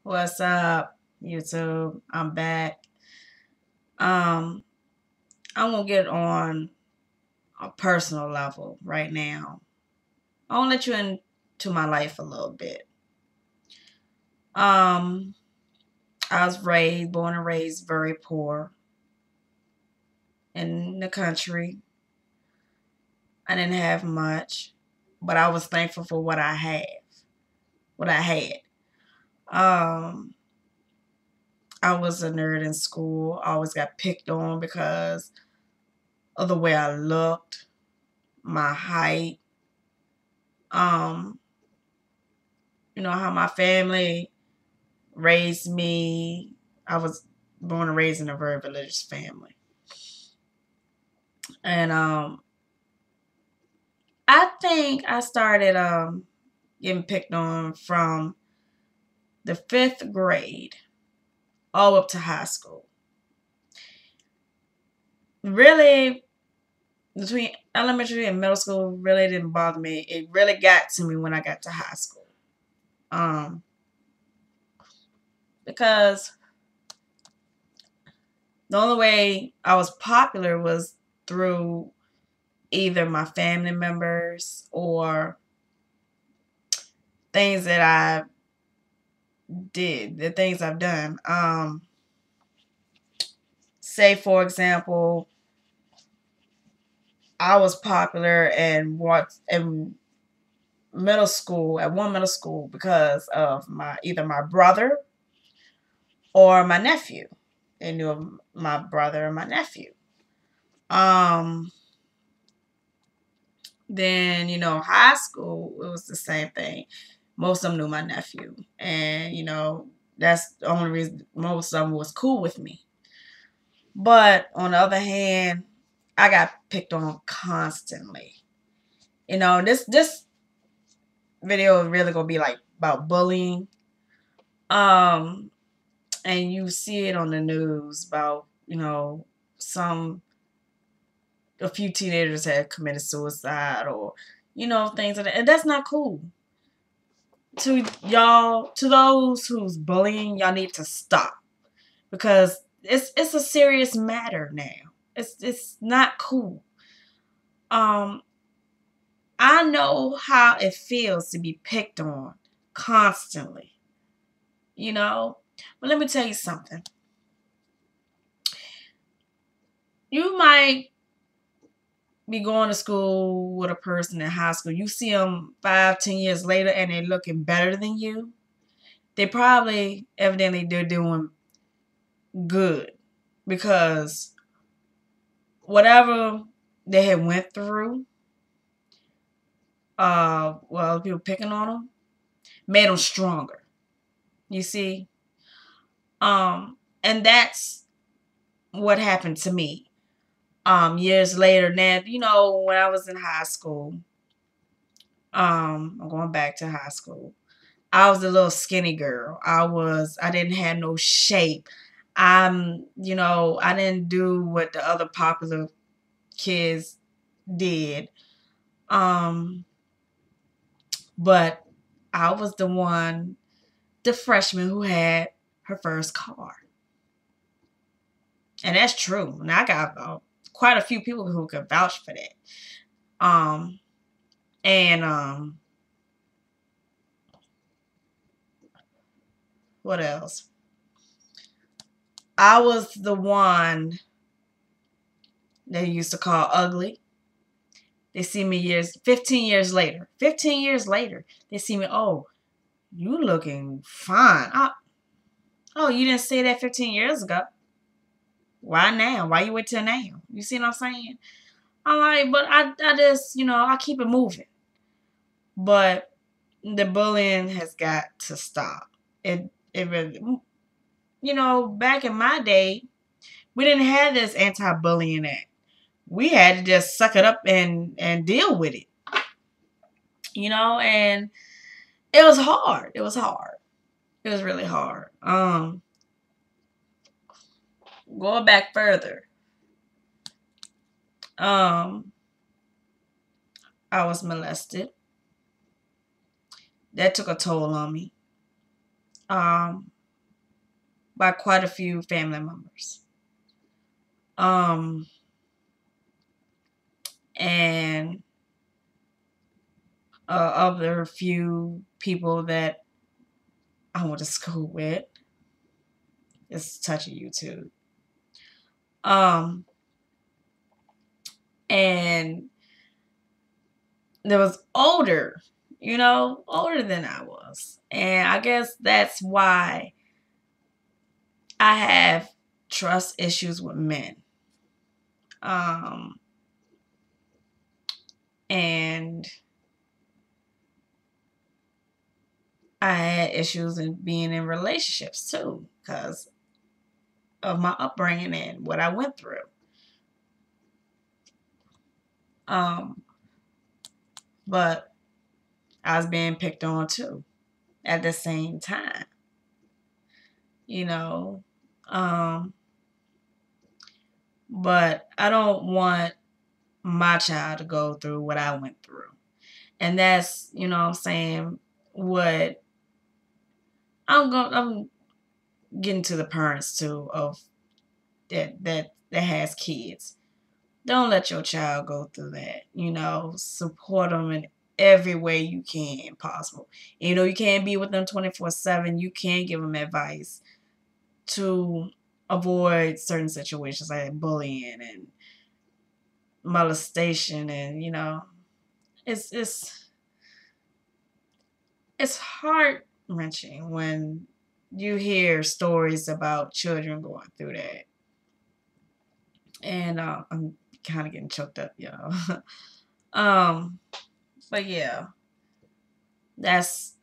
What's up, YouTube? I'm back. Um, I'm gonna get on a personal level right now. I want to let you into my life a little bit. Um, I was born and raised very poor in the country. I didn't have much, but I was thankful for what I had. Um, I was a nerd in school. I always got picked on because of the way I looked, my height, um, how my family raised me. I was born and raised in a very religious family. And I think I started getting picked on from the 5th grade all up to high school. Really, between elementary and middle school really didn't bother me. It really got to me when I got to high school. Um, because the only way I was popular was through either my family members or things that I did, the things I've done. Say for example, I was popular and what in middle school at one middle school because of my either my brother or my nephew. They knew of my brother and my nephew. Um, then high school it was the same thing. Most of them knew my nephew, and that's the only reason most of them was cool with me. But on the other hand, I got picked on constantly. This video is really gonna be like about bullying. Um, and you see it on the news about some a few teenagers had committed suicide or things like that, and that's not cool. To those who's bullying, y'all need to stop because it's a serious matter now. It's not cool. Um, I know how it feels to be picked on constantly, you know. But let me tell you something. You might be going to school with a person in high school. You see them 5, 10 years later, and they're looking better than you. Evidently, they're doing good because whatever they had went through, people picking on them made them stronger. You see, and that's what happened to me. Years later, now when I was in high school, I'm going back to high school. I was a little skinny girl. I didn't have no shape. I didn't do what the other popular kids did. Um, but I was the freshman who had her first car. And that's true. And I got quite a few people who could vouch for that. Um, and what else? I was the one they used to call ugly. They see me 15 years later. 15 years later, they see me, oh, you looking fine. Oh, you didn't say that 15 years ago. Why now? Why you wait till now? You see what I'm saying? I'm like, but I just, I keep it moving. But the bullying has got to stop. It really, back in my day, we didn't have this anti-bullying act. We had to just suck it up and deal with it. And it was hard. It was hard. It was really hard. Going back further, um, I was molested. That took a toll on me. by quite a few family members. Um, and other few people that I went to school with. It's touching YouTube. Um, and there was older, older than I was. And I guess that's why I have trust issues with men. And I had issues in being in relationships too because of my upbringing and what I went through. But I was being picked on too at the same time, you know. But I don't want my child to go through what I went through. And that's, what I'm saying, what I'm getting to the parents too of that has kids. Don't let your child go through that. Support them in every way you can possible. You can't be with them 24/7. You can give them advice to avoid certain situations like bullying and molestation, and it's heart wrenching when you hear stories about children going through that. And I'm kind of getting choked up, but yeah, that's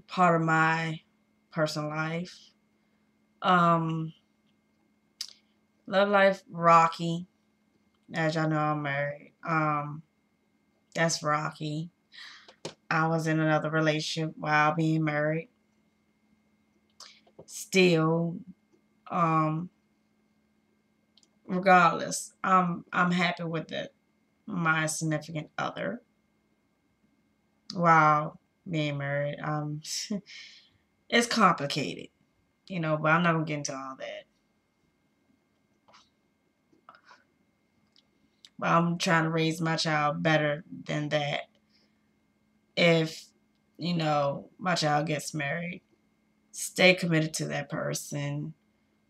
part of my personal life. Love life rocky. As y'all know, I'm married. That's rocky. I was in another relationship while being married. Still, regardless, I'm happy with it. My significant other while being married. It's complicated, but I'm not gonna get into all that. But I'm trying to raise my child better than that. If my child gets married, stay committed to that person.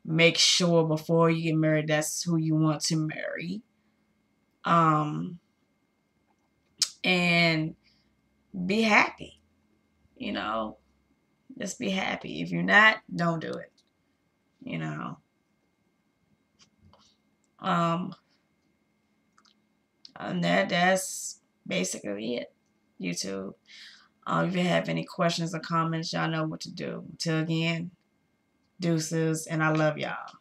Make sure before you get married that's who you want to marry. And be happy. Just be happy. If you're not, don't do it. You know. Um and that's basically it. YouTube. If you have any questions or comments, y'all know what to do. Till again, deuces, and I love y'all.